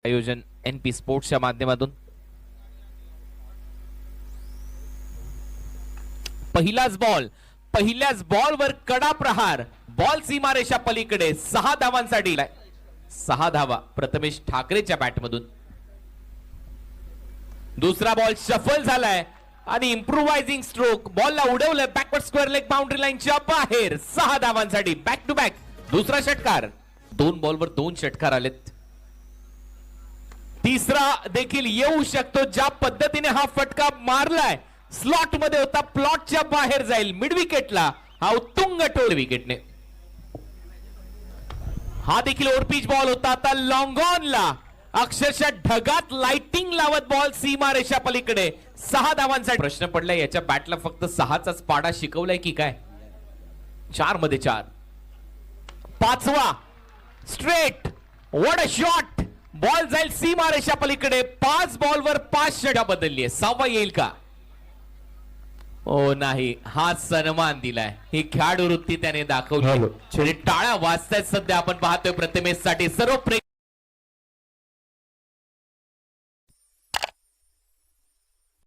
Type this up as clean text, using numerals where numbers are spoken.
आयोजन एनपी स्पोर्ट्सच्या माध्यमातून पहिल्याच बॉलवर कडा प्रहार, बॉल सीमारेषा पलीकडे 6 धावांसाठी 6 धावा प्रथमेश ठाकरेच्या बॅटमधून. दुसरा बॉल शफल झालाय आणि इम्प्रोवायझिंग स्ट्रोक, बॉलला उडवलं बॅकवर्ड स्क्वेअर लेग बाउंड्री लाईनच्या बाहेर. 6 धावांसाठी बॅक टू बॅक दुसरा षटकार. 2 बॉलवर 2 षटकार आलेत. तिसरा देखील येऊ शकतो. ज्या पद्धतीने हा फटका मारलाय, स्लॉट मध्ये होता, प्लॉटच्या बाहेर जाईल. मिड विकेटला हा उत्तुंग टोल विकेटने. हा देखील ओव्हरपिच बॉल होता. आता लॉंग ऑनला अक्षरशः ढगात लाइटिंग लावत बॉल सीमारेषा पलीकडे. 6 धावांसाठी. प्रश्न पडलाय याच्या बॅटला फक्त 6चाच पाडा शिकवलाय की काय? 4 मध्ये 4. 5वा straight. What a shot. Ball जाईल सीमारेषा पलीकडे. 5 बॉलवर 5 षटकार बदलली आहे. 6वा येईल का? ओ नाही, हा सन्मान दिलाय. ही खेळाडू वृत्ती त्याने दाखवली. टाळ्या वाजतायत सध्या आपण पाहतोय प्रतिमेसाठी. सर्व